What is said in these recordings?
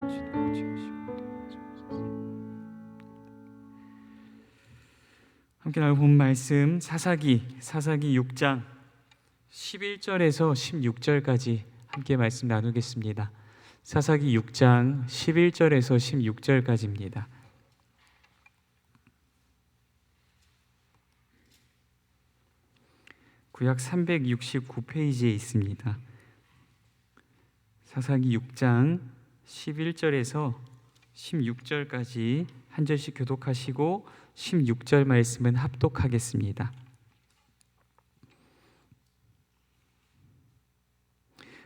함께 나눌 본 말씀 사사기 6장 11절에서 16절까지 함께 말씀 나누겠습니다. 사사기 6장 11절에서 16절까지입니다. 구약 369페이지에 있습니다. 사사기 6장 11절에서 16절까지 한 절씩 교독하시고 16절 말씀은 합독하겠습니다.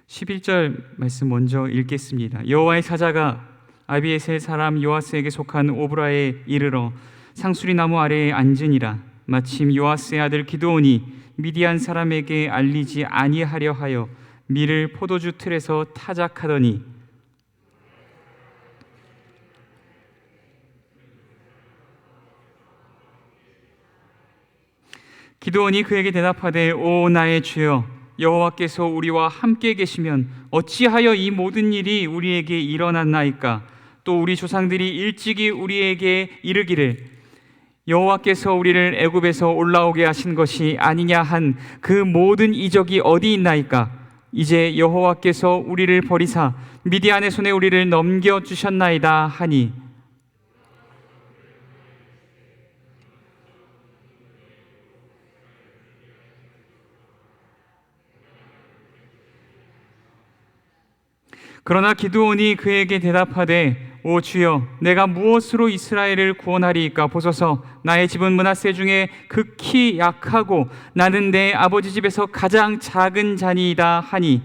11절 말씀 먼저 읽겠습니다. 여호와의 사자가 아비에셀 사람 요아스에게 속한 오브라에 이르러 상수리 나무 아래에 앉으니라. 마침 요아스의 아들 기드온이 미디안 사람에게 알리지 아니하려 하여 밀을 포도주 틀에서 타작하더니 기드온이 그에게 대답하되 오 나의 주여 여호와께서 우리와 함께 계시면 어찌하여 이 모든 일이 우리에게 일어났나이까. 또 우리 조상들이 일찍이 우리에게 이르기를 여호와께서 우리를 애굽에서 올라오게 하신 것이 아니냐 한 그 모든 이적이 어디 있나이까. 이제 여호와께서 우리를 버리사 미디안의 손에 우리를 넘겨주셨나이다 하니 그러나 기드온이 그에게 대답하되 오 주여 내가 무엇으로 이스라엘을 구원하리이까. 보소서 나의 집은 므낫세 중에 극히 약하고 나는 내 아버지 집에서 가장 작은 자니이다 하니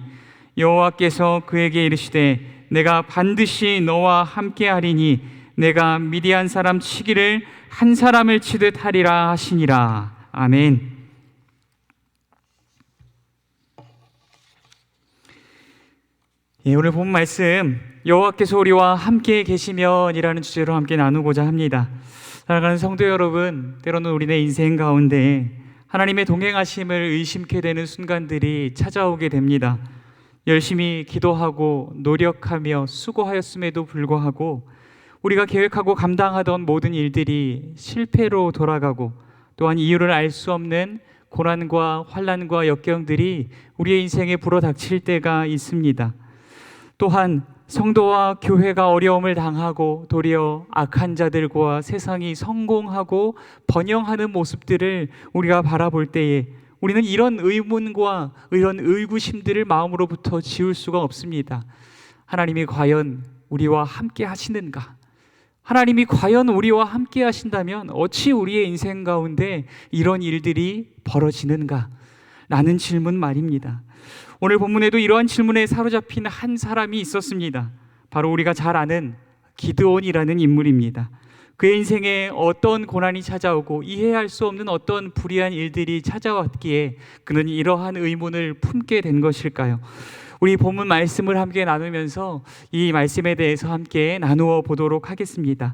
여호와께서 그에게 이르시되 내가 반드시 너와 함께하리니 내가 미디안 사람 치기를 한 사람을 치듯 하리라 하시니라. 아멘. 오늘 본 말씀 여호와께서 우리와 함께 계시면이라는 주제로 함께 나누고자 합니다. 사랑하는 성도 여러분, 때로는 우리네 인생 가운데 하나님의 동행하심을 의심케 되는 순간들이 찾아오게 됩니다. 열심히 기도하고 노력하며 수고하였음에도 불구하고 우리가 계획하고 감당하던 모든 일들이 실패로 돌아가고 또한 이유를 알 수 없는 고난과 환난과 역경들이 우리의 인생에 불어닥칠 때가 있습니다. 또한 성도와 교회가 어려움을 당하고 도리어 악한 자들과 세상이 성공하고 번영하는 모습들을 우리가 바라볼 때에 우리는 이런 의문과 이런 의구심들을 마음으로부터 지울 수가 없습니다. 하나님이 과연 우리와 함께 하시는가? 하나님이 과연 우리와 함께 하신다면 어찌 우리의 인생 가운데 이런 일들이 벌어지는가? 라는 질문 말입니다. 오늘 본문에도 이러한 질문에 사로잡힌 한 사람이 있었습니다. 바로 우리가 잘 아는 기드온이라는 인물입니다. 그의 인생에 어떤 고난이 찾아오고 이해할 수 없는 어떤 불의한 일들이 찾아왔기에 그는 이러한 의문을 품게 된 것일까요? 우리 본문 말씀을 함께 나누면서 이 말씀에 대해서 함께 나누어 보도록 하겠습니다.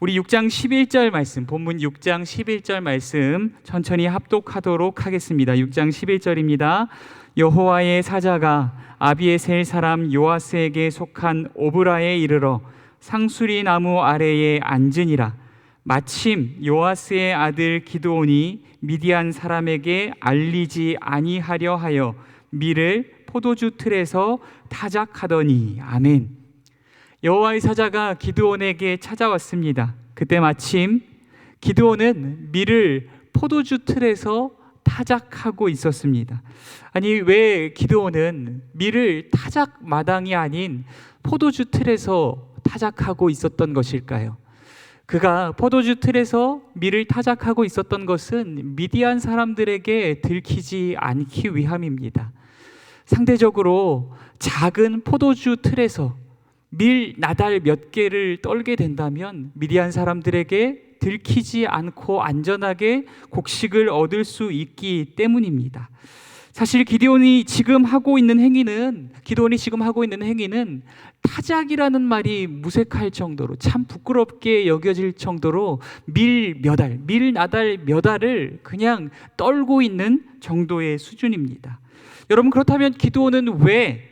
우리 6장 11절 말씀, 본문 6장 11절 말씀 천천히 합독하도록 하겠습니다. 6장 11절입니다. 여호와의 사자가 아비에셀 사람 요아스에게 속한 오브라에 이르러 상수리 나무 아래에 앉으니라. 마침 요아스의 아들 기드온이 미디안 사람에게 알리지 아니하려 하여 밀을 포도주 틀에서 타작하더니. 아멘. 여호와의 사자가 기드온에게 찾아왔습니다. 그때 마침 기드온은 밀을 포도주 틀에서 타작하고 있었습니다. 아니 왜 기드온은 밀을 타작 마당이 아닌 포도주 틀에서 타작하고 있었던 것일까요? 그가 포도주 틀에서 밀을 타작하고 있었던 것은 미디안 사람들에게 들키지 않기 위함입니다. 상대적으로 작은 포도주 틀에서 밀 나달 몇 개를 떨게 된다면 미디안 사람들에게 들키지 않고 안전하게 곡식을 얻을 수 있기 때문입니다. 사실 기드온이 지금 하고 있는 행위는 타작이라는 말이 무색할 정도로 참 부끄럽게 여겨질 정도로 밀 나달 몇 알을 그냥 떨고 있는 정도의 수준입니다. 여러분, 그렇다면 기드온은 왜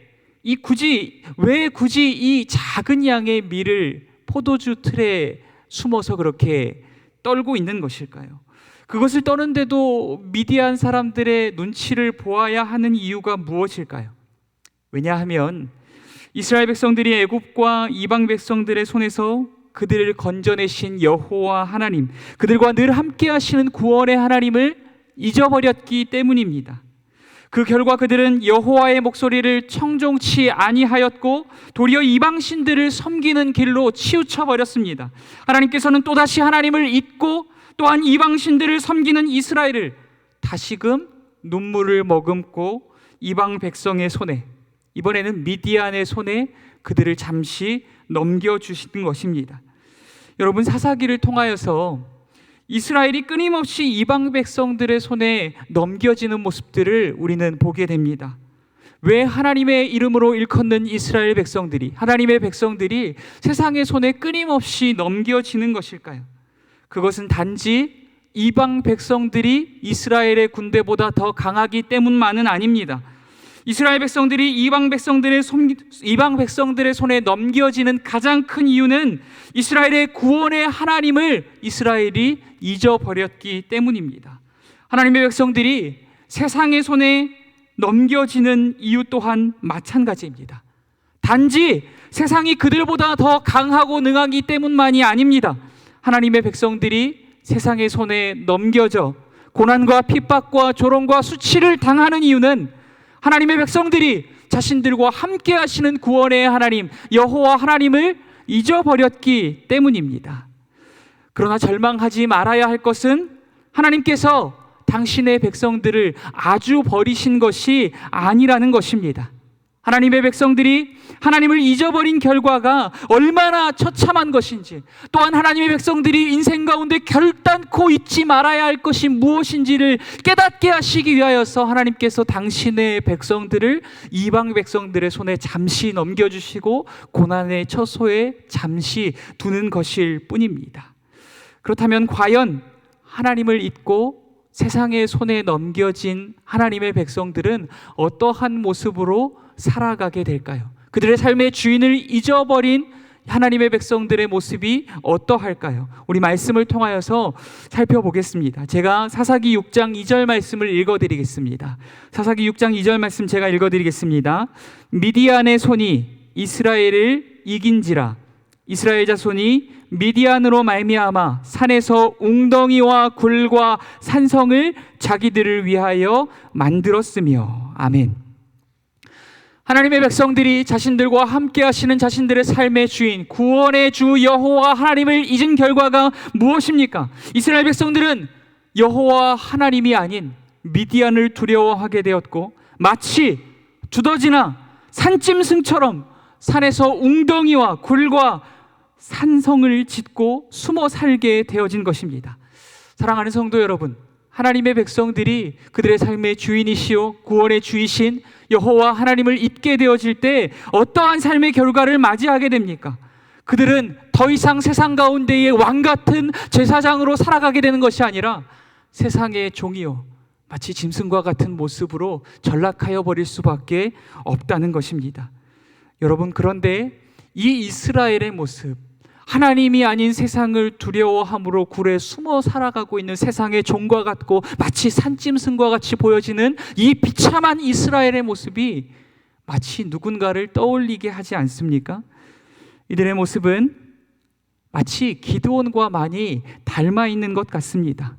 왜 굳이 이 작은 양의 밀을 포도주 틀에 숨어서 그렇게 떨고 있는 것일까요? 그것을 떠는데도 미디안 사람들의 눈치를 보아야 하는 이유가 무엇일까요? 왜냐하면 이스라엘 백성들이 애굽과 이방 백성들의 손에서 그들을 건져내신 여호와 하나님, 그들과 늘 함께 하시는 구원의 하나님을 잊어버렸기 때문입니다. 그 결과 그들은 여호와의 목소리를 청종치 아니하였고 도리어 이방신들을 섬기는 길로 치우쳐 버렸습니다. 하나님께서는 또다시 하나님을 잊고 또한 이방신들을 섬기는 이스라엘을 다시금 눈물을 머금고 이방 백성의 손에, 이번에는 미디안의 손에 그들을 잠시 넘겨주시는 것입니다. 여러분, 사사기를 통하여서 이스라엘이 끊임없이 이방 백성들의 손에 넘겨지는 모습들을 우리는 보게 됩니다. 왜 하나님의 이름으로 일컫는 이스라엘 백성들이, 하나님의 백성들이 세상의 손에 끊임없이 넘겨지는 것일까요? 그것은 단지 이방 백성들이 이스라엘의 군대보다 더 강하기 때문만은 아닙니다. 이스라엘 백성들이 이방 백성들의 손에 넘겨지는 가장 큰 이유는 이스라엘의 구원의 하나님을 이스라엘이 잊어버렸기 때문입니다. 하나님의 백성들이 세상의 손에 넘겨지는 이유 또한 마찬가지입니다. 단지 세상이 그들보다 더 강하고 능하기 때문만이 아닙니다. 하나님의 백성들이 세상의 손에 넘겨져 고난과 핍박과 조롱과 수치를 당하는 이유는 하나님의 백성들이 자신들과 함께 하시는 구원의 하나님 여호와 하나님을 잊어버렸기 때문입니다. 그러나 절망하지 말아야 할 것은 하나님께서 당신의 백성들을 아주 버리신 것이 아니라는 것입니다. 하나님의 백성들이 하나님을 잊어버린 결과가 얼마나 처참한 것인지, 또한 하나님의 백성들이 인생 가운데 결단코 잊지 말아야 할 것이 무엇인지를 깨닫게 하시기 위하여서 하나님께서 당신의 백성들을 이방 백성들의 손에 잠시 넘겨주시고 고난의 처소에 잠시 두는 것일 뿐입니다. 그렇다면 과연 하나님을 잊고 세상의 손에 넘겨진 하나님의 백성들은 어떠한 모습으로 살아가게 될까요? 그들의 삶의 주인을 잊어버린 하나님의 백성들의 모습이 어떠할까요? 우리 말씀을 통하여서 살펴보겠습니다. 제가 사사기 6장 2절 말씀을 읽어드리겠습니다. 사사기 6장 2절 말씀 제가 읽어드리겠습니다. 미디안의 손이 이스라엘을 이긴지라 이스라엘 자손이 미디안으로 말미암아 산에서 웅덩이와 굴과 산성을 자기들을 위하여 만들었으며. 아멘. 하나님의 백성들이 자신들과 함께 하시는 자신들의 삶의 주인 구원의 주 여호와 하나님을 잊은 결과가 무엇입니까? 이스라엘 백성들은 여호와 하나님이 아닌 미디안을 두려워하게 되었고 마치 두더지나 산짐승처럼 산에서 웅덩이와 굴과 산성을 짓고 숨어 살게 되어진 것입니다. 사랑하는 성도 여러분, 하나님의 백성들이 그들의 삶의 주인이시오 구원의 주이신 여호와 하나님을 잊게 되어질 때 어떠한 삶의 결과를 맞이하게 됩니까? 그들은 더 이상 세상 가운데의 왕 같은 제사장으로 살아가게 되는 것이 아니라 세상의 종이요 마치 짐승과 같은 모습으로 전락하여 버릴 수밖에 없다는 것입니다. 여러분, 그런데 이 이스라엘의 모습, 하나님이 아닌 세상을 두려워함으로 굴에 숨어 살아가고 있는 세상의 종과 같고 마치 산짐승과 같이 보여지는 이 비참한 이스라엘의 모습이 마치 누군가를 떠올리게 하지 않습니까? 이들의 모습은 마치 기드온과 많이 닮아 있는 것 같습니다.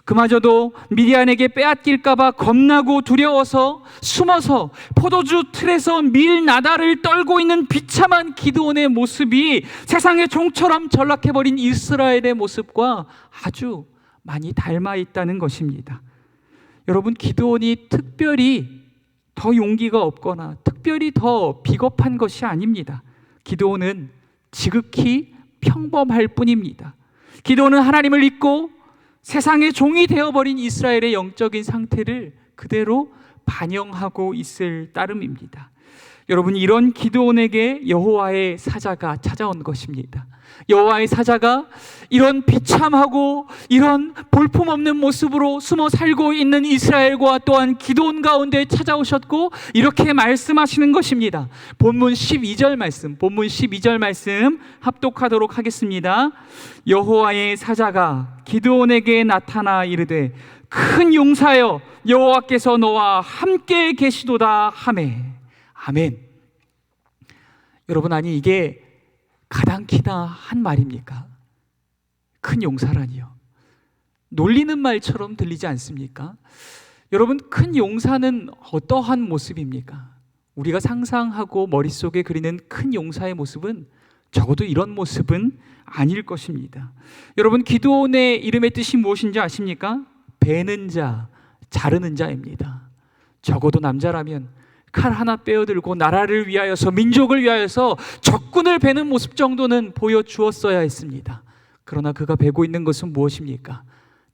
그마저도 미디안에게 빼앗길까봐 겁나고 두려워서 숨어서 포도주 틀에서 밀나다를 떨고 있는 비참한 기드온의 모습이 세상의 종처럼 전락해버린 이스라엘의 모습과 아주 많이 닮아 있다는 것입니다. 여러분, 기드온이 특별히 더 용기가 없거나 특별히 더 비겁한 것이 아닙니다. 기드온은 지극히 평범할 뿐입니다. 기드온은 하나님을 잊고 세상의 종이 되어버린 이스라엘의 영적인 상태를 그대로 반영하고 있을 따름입니다. 여러분, 이런 기드온에게 여호와의 사자가 찾아온 것입니다. 여호와의 사자가 이런 비참하고 이런 볼품없는 모습으로 숨어 살고 있는 이스라엘과 또한 기드온 가운데 찾아오셨고 이렇게 말씀하시는 것입니다. 본문 12절 말씀 합독하도록 하겠습니다. 여호와의 사자가 기드온에게 나타나 이르되 큰 용사여 여호와께서 너와 함께 계시도다 하매. 아멘. 여러분, 아니 이게 가당키나 한 말입니까? 큰 용사라니요. 놀리는 말처럼 들리지 않습니까? 여러분, 큰 용사는 어떠한 모습입니까? 우리가 상상하고 머릿속에 그리는 큰 용사의 모습은 적어도 이런 모습은 아닐 것입니다. 여러분, 기드온의 이름의 뜻이 무엇인지 아십니까? 베는 자, 자르는 자입니다. 적어도 남자라면 칼 하나 빼어들고 나라를 위하여서, 민족을 위하여서 적군을 베는 모습 정도는 보여주었어야 했습니다. 그러나 그가 베고 있는 것은 무엇입니까?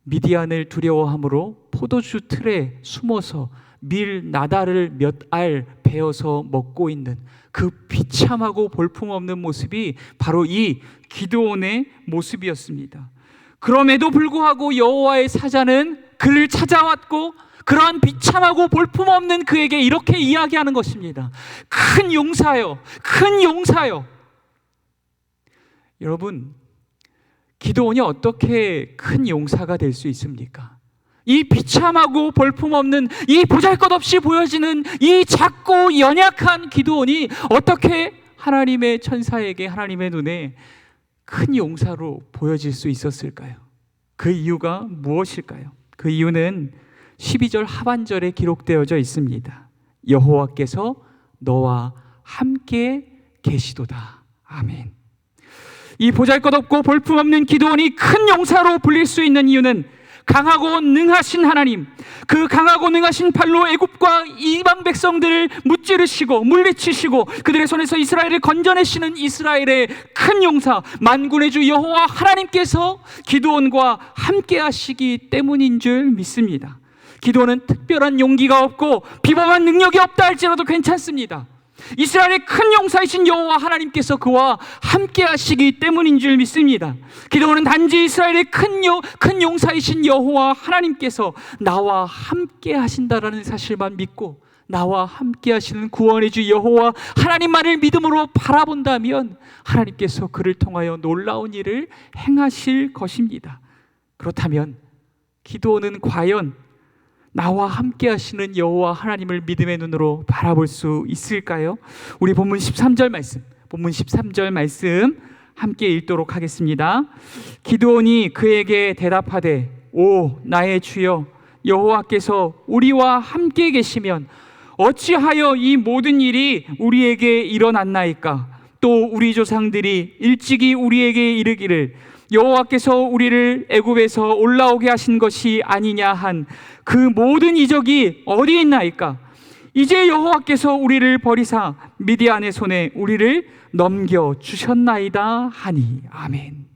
미디안을 두려워함으로 포도주 틀에 숨어서 밀 나달을 몇 알 베어서 먹고 있는 그 비참하고 볼품없는 모습이 바로 이 기드온의 모습이었습니다. 그럼에도 불구하고 여호와의 사자는 그를 찾아왔고 그러한 비참하고 볼품없는 그에게 이렇게 이야기하는 것입니다. 큰 용사요, 큰 용사요. 여러분, 기드온이 어떻게 큰 용사가 될 수 있습니까? 이 비참하고 볼품없는, 이 보잘것없이 보여지는 이 작고 연약한 기드온이 어떻게 하나님의 천사에게, 하나님의 눈에 큰 용사로 보여질 수 있었을까요? 그 이유가 무엇일까요? 그 이유는 12절 하반절에 기록되어져 있습니다. 여호와께서 너와 함께 계시도다. 아멘. 이 보잘것없고 볼품없는 기드온이 큰 용사로 불릴 수 있는 이유는 강하고 능하신 하나님, 그 강하고 능하신 팔로 애굽과 이방 백성들을 무찌르시고 물리치시고 그들의 손에서 이스라엘을 건져내시는 이스라엘의 큰 용사 만군의 주 여호와 하나님께서 기드온과 함께 하시기 때문인 줄 믿습니다. 기드온은 특별한 용기가 없고 비범한 능력이 없다 할지라도 괜찮습니다. 이스라엘의 큰 용사이신 여호와 하나님께서 그와 함께 하시기 때문인 줄 믿습니다. 기드온은 단지 이스라엘의 큰 용사이신 여호와 하나님께서 나와 함께 하신다라는 사실만 믿고 나와 함께 하시는 구원의 주 여호와 하나님만을 믿음으로 바라본다면 하나님께서 그를 통하여 놀라운 일을 행하실 것입니다. 그렇다면 기드온은 과연 나와 함께 하시는 여호와 하나님을 믿음의 눈으로 바라볼 수 있을까요? 우리 본문 13절 말씀 함께 읽도록 하겠습니다. 기드온이 그에게 대답하되 오 나의 주여 여호와께서 우리와 함께 계시면 어찌하여 이 모든 일이 우리에게 일어났나이까? 또 우리 조상들이 일찍이 우리에게 이르기를 여호와께서 우리를 애굽에서 올라오게 하신 것이 아니냐 한 그 모든 이적이 어디 있나이까? 이제 여호와께서 우리를 버리사 미디안의 손에 우리를 넘겨 주셨나이다 하니. 아멘.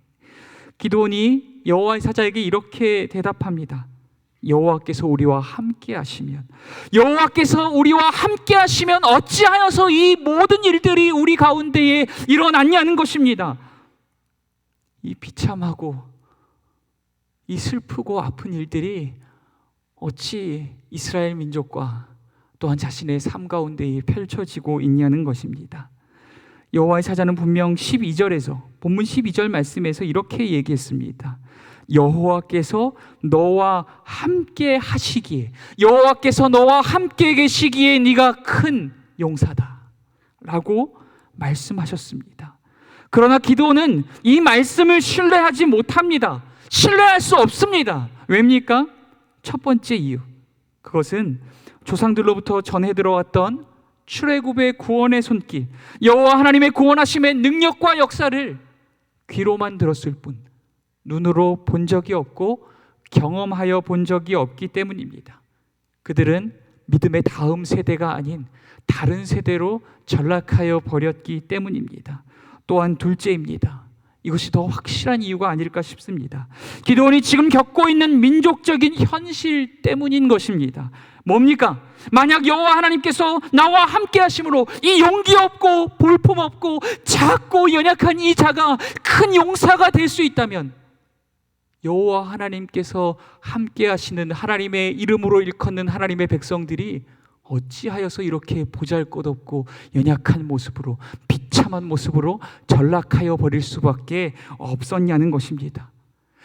기드온이 여호와의 사자에게 이렇게 대답합니다. 여호와께서 우리와 함께 하시면, 여호와께서 우리와 함께 하시면 어찌하여서 이 모든 일들이 우리 가운데에 일어났냐는 것입니다. 이 비참하고 이 슬프고 아픈 일들이 어찌 이스라엘 민족과 또한 자신의 삶 가운데 펼쳐지고 있냐는 것입니다. 여호와의 사자는 분명 본문 12절 말씀에서 이렇게 얘기했습니다. 여호와께서 너와 함께 하시기에, 여호와께서 너와 함께 계시기에 네가 큰 용사다 라고 말씀하셨습니다. 그러나 기드온은 이 말씀을 신뢰하지 못합니다. 신뢰할 수 없습니다. 왜입니까? 첫 번째 이유, 그것은 조상들로부터 전해 들어왔던 출애굽의 구원의 손길, 여호와 하나님의 구원하심의 능력과 역사를 귀로만 들었을 뿐 눈으로 본 적이 없고 경험하여 본 적이 없기 때문입니다. 그들은 믿음의 다음 세대가 아닌 다른 세대로 전락하여 버렸기 때문입니다. 또한 둘째입니다. 이것이 더 확실한 이유가 아닐까 싶습니다. 기드온이 지금 겪고 있는 민족적인 현실 때문인 것입니다. 뭡니까? 만약 여호와 하나님께서 나와 함께 하심으로 이 용기 없고 볼품 없고 작고 연약한 이 자가 큰 용사가 될 수 있다면, 여호와 하나님께서 함께 하시는 하나님의 이름으로 일컫는 하나님의 백성들이 어찌하여서 이렇게 보잘것없고 연약한 모습으로, 비참한 모습으로 전락하여 버릴 수밖에 없었냐는 것입니다.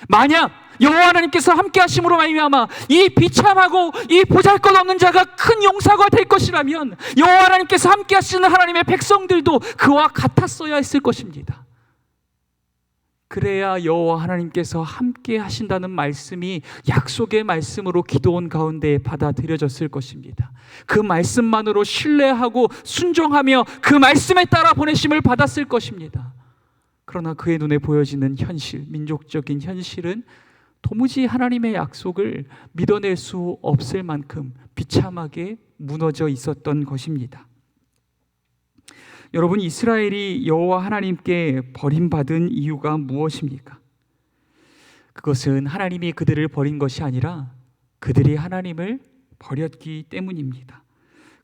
만약 여호와 하나님께서 함께 하심으로 말미암아 이 비참하고 이 보잘것없는 자가 큰 용사가 될 것이라면, 여호와 하나님께서 함께 하시는 하나님의 백성들도 그와 같았어야 했을 것입니다. 그래야 여호와 하나님께서 함께 하신다는 말씀이 약속의 말씀으로 기도원 가운데 받아들여졌을 것입니다. 그 말씀만으로 신뢰하고 순종하며 그 말씀에 따라 보내심을 받았을 것입니다. 그러나 그의 눈에 보여지는 현실, 민족적인 현실은 도무지 하나님의 약속을 믿어낼 수 없을 만큼 비참하게 무너져 있었던 것입니다. 여러분, 이스라엘이 여호와 하나님께 버림받은 이유가 무엇입니까? 그것은 하나님이 그들을 버린 것이 아니라 그들이 하나님을 버렸기 때문입니다.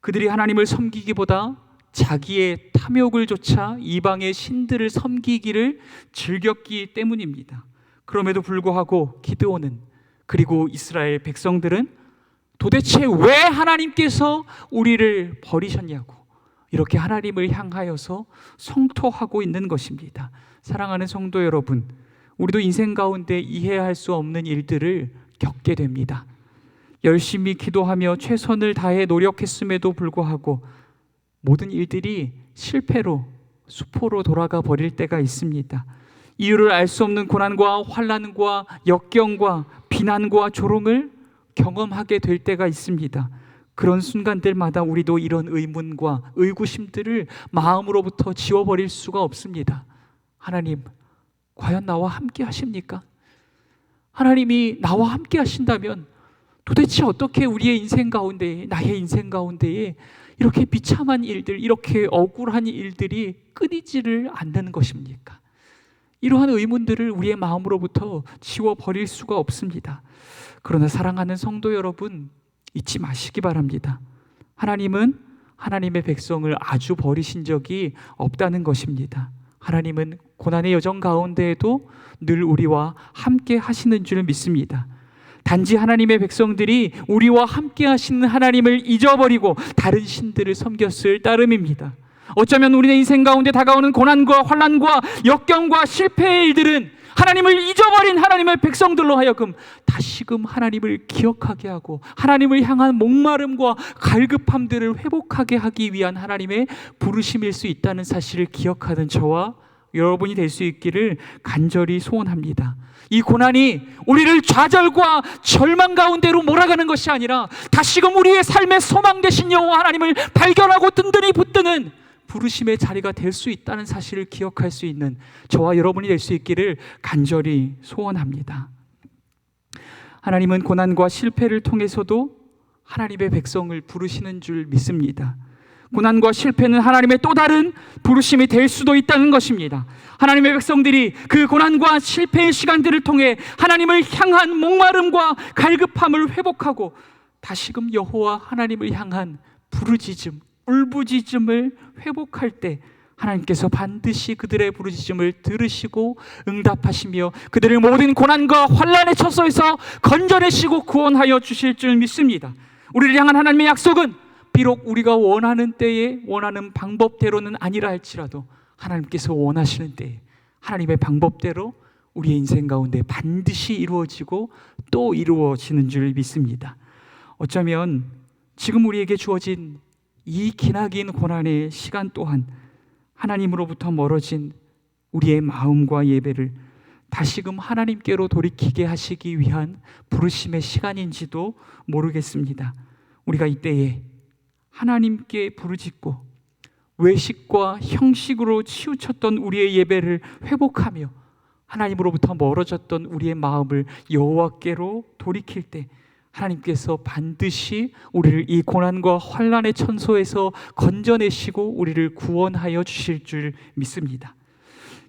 그들이 하나님을 섬기기보다 자기의 탐욕을 좇아 이방의 신들을 섬기기를 즐겼기 때문입니다. 그럼에도 불구하고 기드온은, 그리고 이스라엘 백성들은 도대체 왜 하나님께서 우리를 버리셨냐고 이렇게 하나님을 향하여서 성토하고 있는 것입니다. 사랑하는 성도 여러분, 우리도 인생 가운데 이해할 수 없는 일들을 겪게 됩니다. 열심히 기도하며 최선을 다해 노력했음에도 불구하고 모든 일들이 실패로, 수포로 돌아가 버릴 때가 있습니다. 이유를 알 수 없는 고난과 환난과 역경과 비난과 조롱을 경험하게 될 때가 있습니다. 그런 순간들마다 우리도 이런 의문과 의구심들을 마음으로부터 지워버릴 수가 없습니다. 하나님, 과연 나와 함께 하십니까? 하나님이 나와 함께 하신다면 도대체 어떻게 우리의 인생 가운데에, 나의 인생 가운데에 이렇게 비참한 일들, 이렇게 억울한 일들이 끊이지를 않는 것입니까? 이러한 의문들을 우리의 마음으로부터 지워버릴 수가 없습니다. 그러나 사랑하는 성도 여러분, 잊지 마시기 바랍니다. 하나님은 하나님의 백성을 아주 버리신 적이 없다는 것입니다. 하나님은 고난의 여정 가운데에도 늘 우리와 함께 하시는 줄 믿습니다. 단지 하나님의 백성들이 우리와 함께 하시는 하나님을 잊어버리고 다른 신들을 섬겼을 따름입니다. 어쩌면 우리의 인생 가운데 다가오는 고난과 환난과 역경과 실패의 일들은 하나님을 잊어버린 하나님의 백성들로 하여금 다시금 하나님을 기억하게 하고 하나님을 향한 목마름과 갈급함들을 회복하게 하기 위한 하나님의 부르심일 수 있다는 사실을 기억하는 저와 여러분이 될 수 있기를 간절히 소원합니다. 이 고난이 우리를 좌절과 절망 가운데로 몰아가는 것이 아니라 다시금 우리의 삶의 소망 되신 여호와 하나님을 발견하고 든든히 붙드는 부르심의 자리가 될 수 있다는 사실을 기억할 수 있는 저와 여러분이 될 수 있기를 간절히 소원합니다. 하나님은 고난과 실패를 통해서도 하나님의 백성을 부르시는 줄 믿습니다. 고난과 실패는 하나님의 또 다른 부르심이 될 수도 있다는 것입니다. 하나님의 백성들이 그 고난과 실패의 시간들을 통해 하나님을 향한 목마름과 갈급함을 회복하고 다시금 여호와 하나님을 향한 부르짖음, 울부짖음을 회복할 때 하나님께서 반드시 그들의 부르짖음을 들으시고 응답하시며 그들의 모든 고난과 환난의 처소에서 건져내시고 구원하여 주실 줄 믿습니다. 우리를 향한 하나님의 약속은 비록 우리가 원하는 때에 원하는 방법대로는 아니라 할지라도 하나님께서 원하시는 때에 하나님의 방법대로 우리의 인생 가운데 반드시 이루어지고 또 이루어지는 줄 믿습니다. 어쩌면 지금 우리에게 주어진 이 기나긴 고난의 시간 또한 하나님으로부터 멀어진 우리의 마음과 예배를 다시금 하나님께로 돌이키게 하시기 위한 부르심의 시간인지도 모르겠습니다. 우리가 이때에 하나님께 부르짖고 외식과 형식으로 치우쳤던 우리의 예배를 회복하며 하나님으로부터 멀어졌던 우리의 마음을 여호와께로 돌이킬 때 하나님께서 반드시 우리를 이 고난과 환난의 천소에서 건져내시고 우리를 구원하여 주실 줄 믿습니다.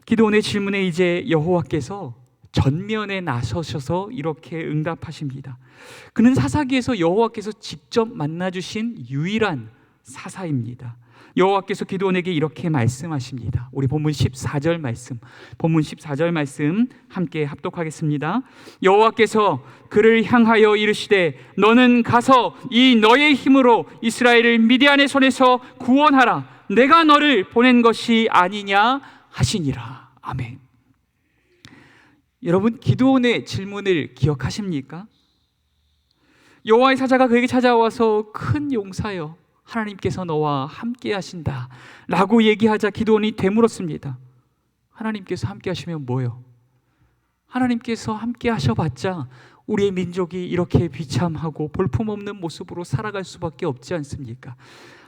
기드온의 질문에 이제 여호와께서 전면에 나서셔서 이렇게 응답하십니다. 그는 사사기에서 여호와께서 직접 만나주신 유일한 사사입니다. 여호와께서 기드온에게 이렇게 말씀하십니다. 우리 본문 14절 말씀 함께 합독하겠습니다. 여호와께서 그를 향하여 이르시되 너는 가서 이 너의 힘으로 이스라엘을 미디안의 손에서 구원하라. 내가 너를 보낸 것이 아니냐 하시니라. 아멘. 여러분, 기드온의 질문을 기억하십니까? 여호와의 사자가 그에게 찾아와서 큰 용사여, 하나님께서 너와 함께 하신다 라고 얘기하자 기드온이 되물었습니다. 하나님께서 함께 하시면 뭐요? 하나님께서 함께 하셔봤자 우리의 민족이 이렇게 비참하고 볼품없는 모습으로 살아갈 수밖에 없지 않습니까?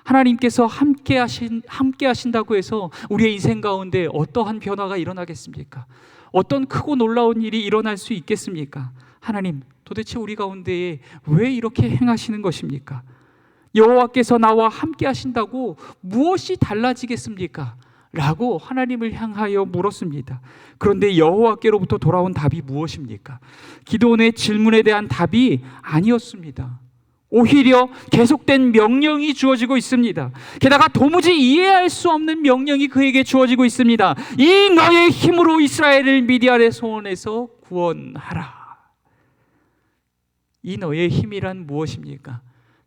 하나님께서 함께 하신다고 해서 우리의 인생 가운데 어떠한 변화가 일어나겠습니까? 어떤 크고 놀라운 일이 일어날 수 있겠습니까? 하나님, 도대체 우리 가운데에 왜 이렇게 행하시는 것입니까? 여호와께서 나와 함께 하신다고 무엇이 달라지겠습니까? 라고 하나님을 향하여 물었습니다. 그런데 여호와께로부터 돌아온 답이 무엇입니까? 기드온의 질문에 대한 답이 아니었습니다. 오히려 계속된 명령이 주어지고 있습니다. 게다가 도무지 이해할 수 없는 명령이 그에게 주어지고 있습니다. 이 너의 힘으로 이스라엘을 미디안의 손에서 구원하라. 이 너의 힘이란 무엇입니까?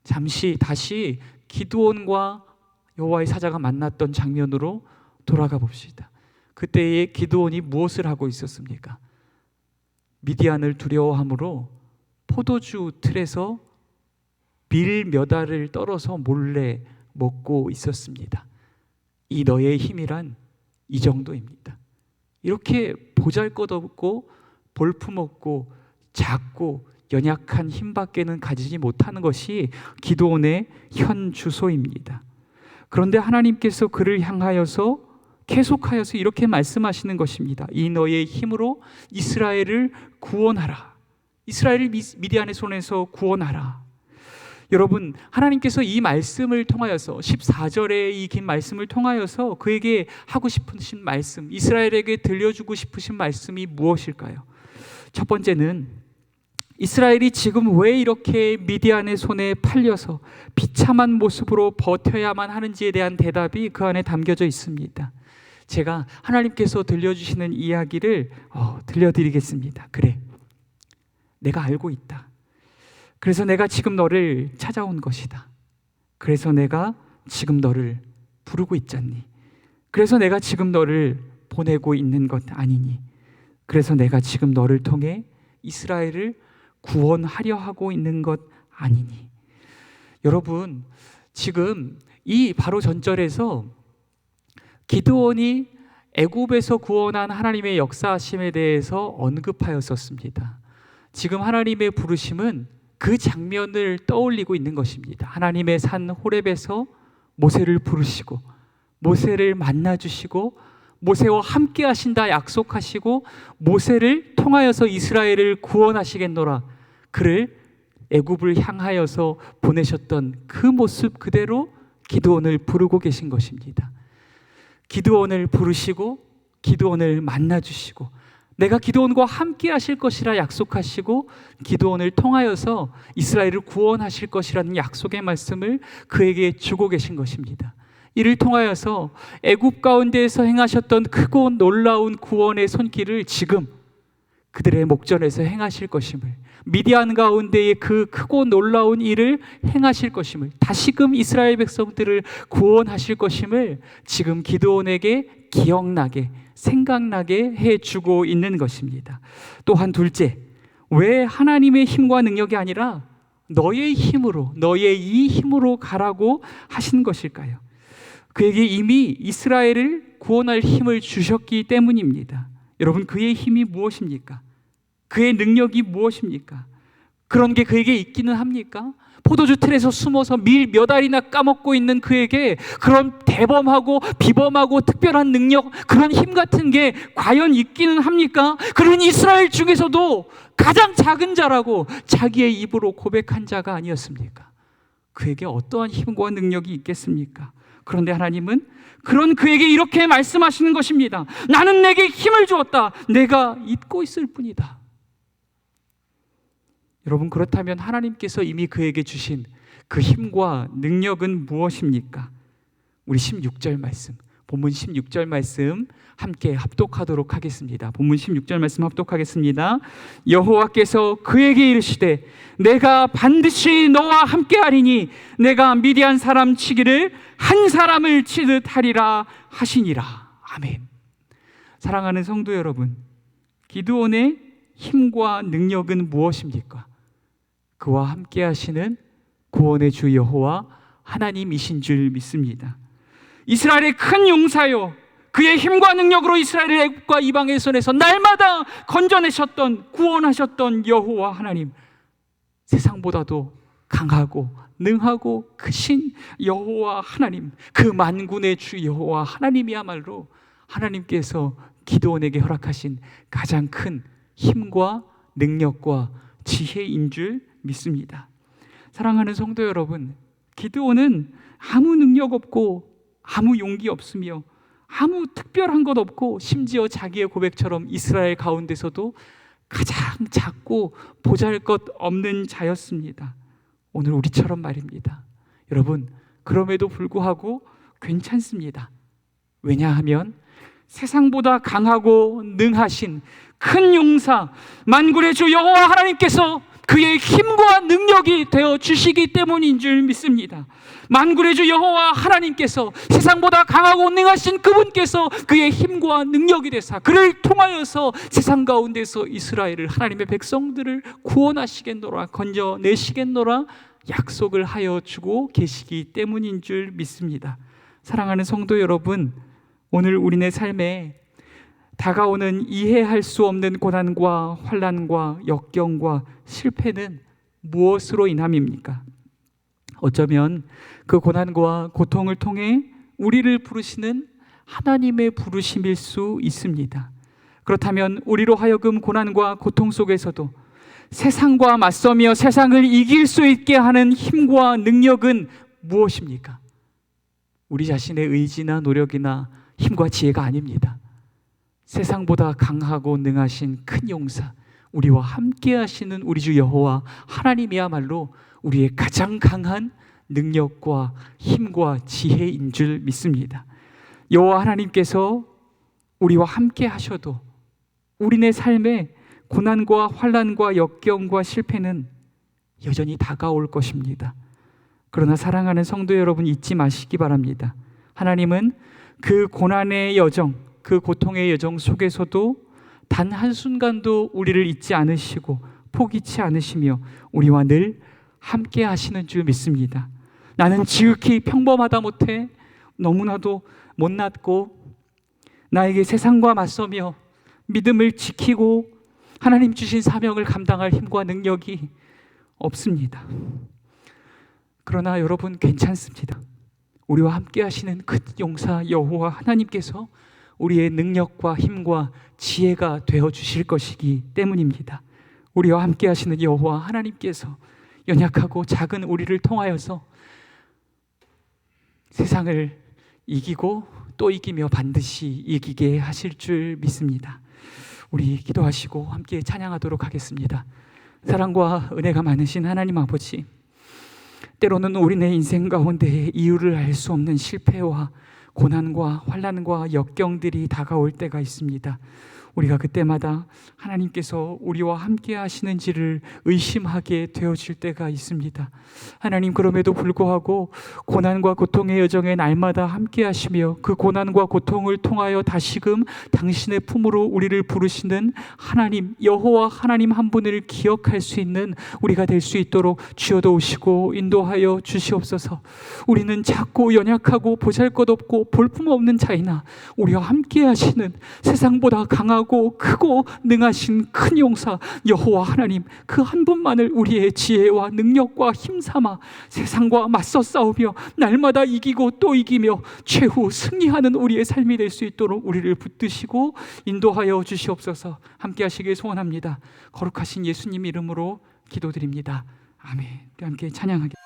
잠시 다시 기드온과 여호와의 사자가 만났던 장면으로 돌아가 봅시다. 그때에 기드온이 무엇을 하고 있었습니까? 미디안을 두려워함으로 포도주 틀에서 밀 몇 알을 떨어서 몰래 먹고 있었습니다. 이 너의 힘이란 이 정도입니다. 이렇게 보잘것없고 볼품없고 작고 연약한 힘밖에는 가지지 못하는 것이 기드온의 현 주소입니다. 그런데 하나님께서 그를 향하여서 계속하여서 이렇게 말씀하시는 것입니다. 이 너의 힘으로 이스라엘을 구원하라. 이스라엘을 미디안의 손에서 구원하라. 여러분, 하나님께서 이 말씀을 통하여서 14절의 이 긴 말씀을 통하여서 그에게 하고 싶으신 말씀, 이스라엘에게 들려주고 싶으신 말씀이 무엇일까요? 첫 번째는 이스라엘이 지금 왜 이렇게 미디안의 손에 팔려서 비참한 모습으로 버텨야만 하는지에 대한 대답이 그 안에 담겨져 있습니다. 제가 하나님께서 들려주시는 이야기를 들려드리겠습니다. 그래, 내가 알고 있다. 그래서 내가 지금 너를 찾아온 것이다. 그래서 내가 지금 너를 부르고 있잖니. 그래서 내가 지금 너를 보내고 있는 것 아니니. 그래서 내가 지금 너를 통해 이스라엘을 구원하려 하고 있는 것 아니니. 여러분, 지금 이 바로 전절에서 기드온이 애굽에서 구원한 하나님의 역사하심에 대해서 언급하였었습니다. 지금 하나님의 부르심은 그 장면을 떠올리고 있는 것입니다. 하나님의 산 호렙에서 모세를 부르시고 모세를 만나주시고 모세와 함께 하신다 약속하시고 모세를 통하여서 이스라엘을 구원하시겠노라 그를 애굽을 향하여서 보내셨던 그 모습 그대로 기드온을 부르고 계신 것입니다. 기드온을 부르시고 기드온을 만나주시고 내가 기드온과 함께 하실 것이라 약속하시고 기드온을 통하여서 이스라엘을 구원하실 것이라는 약속의 말씀을 그에게 주고 계신 것입니다. 이를 통하여서 애굽 가운데에서 행하셨던 크고 놀라운 구원의 손길을 지금 그들의 목전에서 행하실 것임을, 미디안 가운데의 그 크고 놀라운 일을 행하실 것임을, 다시금 이스라엘 백성들을 구원하실 것임을 지금 기드온에게 기억나게 생각나게 해주고 있는 것입니다. 또한 둘째, 왜 하나님의 힘과 능력이 아니라 너의 힘으로, 너의 이 힘으로 가라고 하신 것일까요? 그에게 이미 이스라엘을 구원할 힘을 주셨기 때문입니다. 여러분, 그의 힘이 무엇입니까? 그의 능력이 무엇입니까? 그런 게 그에게 있기는 합니까? 포도주 틀에서 숨어서 밀 몇 알이나 까먹고 있는 그에게 그런 대범하고 비범하고 특별한 능력, 그런 힘 같은 게 과연 있기는 합니까? 그는 이스라엘 중에서도 가장 작은 자라고 자기의 입으로 고백한 자가 아니었습니까? 그에게 어떠한 힘과 능력이 있겠습니까? 그런데 하나님은 그런 그에게 이렇게 말씀하시는 것입니다. 나는 내게 힘을 주었다. 내가 잊고 있을 뿐이다. 여러분, 그렇다면 하나님께서 이미 그에게 주신 그 힘과 능력은 무엇입니까? 우리 16절 말씀, 본문 16절 말씀 함께 합독하도록 하겠습니다. 본문 16절 말씀 합독하겠습니다. 여호와께서 그에게 이르시되 내가 반드시 너와 함께하리니 내가 미디안 사람 치기를 한 사람을 치듯 하리라 하시니라. 아멘. 사랑하는 성도 여러분, 기드온의 힘과 능력은 무엇입니까? 그와 함께하시는 구원의 주 여호와 하나님이신 줄 믿습니다. 이스라엘의 큰 용사요, 그의 힘과 능력으로 이스라엘을 애국과 이방의 손에서 날마다 건져내셨던, 구원하셨던 여호와 하나님, 세상보다도 강하고 능하고 크신 여호와 하나님, 그 만군의 주 여호와 하나님이야말로 하나님께서 기드온에게 허락하신 가장 큰 힘과 능력과 지혜인 줄 믿습니다. 사랑하는 성도 여러분, 기드온은 아무 능력 없고 아무 용기 없으며 아무 특별한 것 없고 심지어 자기의 고백처럼 이스라엘 가운데서도 가장 작고 보잘것없는 자였습니다. 오늘 우리처럼 말입니다. 여러분, 그럼에도 불구하고 괜찮습니다. 왜냐하면 세상보다 강하고 능하신 큰 용사 만군의 주 여호와 하나님께서 그의 힘과 능력이 되어 주시기 때문인 줄 믿습니다. 만군의 주 여호와 하나님께서 세상보다 강하고 능하신 그분께서 그의 힘과 능력이 되사 그를 통하여서 세상 가운데서 이스라엘을, 하나님의 백성들을 구원하시겠노라, 건져내시겠노라 약속을 하여 주고 계시기 때문인 줄 믿습니다. 사랑하는 성도 여러분, 오늘 우리네 삶에 다가오는 이해할 수 없는 고난과 환난과 역경과 실패는 무엇으로 인함입니까? 어쩌면 그 고난과 고통을 통해 우리를 부르시는 하나님의 부르심일 수 있습니다. 그렇다면 우리로 하여금 고난과 고통 속에서도 세상과 맞서며 세상을 이길 수 있게 하는 힘과 능력은 무엇입니까? 우리 자신의 의지나 노력이나 힘과 지혜가 아닙니다. 세상보다 강하고 능하신 큰 용사, 우리와 함께 하시는 우리 주 여호와 하나님이야말로 우리의 가장 강한 능력과 힘과 지혜인 줄 믿습니다. 여호와 하나님께서 우리와 함께 하셔도 우리네 삶에 고난과 환난과 역경과 실패는 여전히 다가올 것입니다. 그러나 사랑하는 성도 여러분, 잊지 마시기 바랍니다. 하나님은 그 고난의 여정, 그 고통의 여정 속에서도 단 한순간도 우리를 잊지 않으시고 포기치 않으시며 우리와 늘 함께 하시는 줄 믿습니다. 나는 지극히 평범하다 못해 너무나도 못났고 나에게 세상과 맞서며 믿음을 지키고 하나님 주신 사명을 감당할 힘과 능력이 없습니다. 그러나 여러분, 괜찮습니다. 우리와 함께 하시는 그 용사 여호와 하나님께서 우리의 능력과 힘과 지혜가 되어 주실 것이기 때문입니다. 우리와 함께 하시는 여호와 하나님께서 연약하고 작은 우리를 통하여서 세상을 이기고 또 이기며 반드시 이기게 하실 줄 믿습니다. 우리 기도하시고 함께 찬양하도록 하겠습니다. 사랑과 은혜가 많으신 하나님 아버지, 때로는 우리네 인생 가운데 이유를 알 수 없는 실패와 고난과 환난과 역경들이 다가올 때가 있습니다. 우리가 그때마다 하나님께서 우리와 함께 하시는지를 의심하게 되어질 때가 있습니다. 하나님, 그럼에도 불구하고 고난과 고통의 여정에 날마다 함께 하시며 그 고난과 고통을 통하여 다시금 당신의 품으로 우리를 부르시는 하나님, 여호와 하나님 한 분을 기억할 수 있는 우리가 될 수 있도록 주여 도우시고 인도하여 주시옵소서. 우리는 작고 연약하고 보잘것없고 볼품없는 자이나 우리와 함께 하시는 세상보다 강하고 크고 능하신 큰 용사 여호와 하나님, 그 한 분만을 우리의 지혜와 능력과 힘삼아 세상과 맞서 싸우며 날마다 이기고 또 이기며 최후 승리하는 우리의 삶이 될 수 있도록 우리를 붙드시고 인도하여 주시옵소서. 함께 하시길 소원합니다. 거룩하신 예수님 이름으로 기도드립니다. 아멘. 우리 함께 찬양하겠습니다.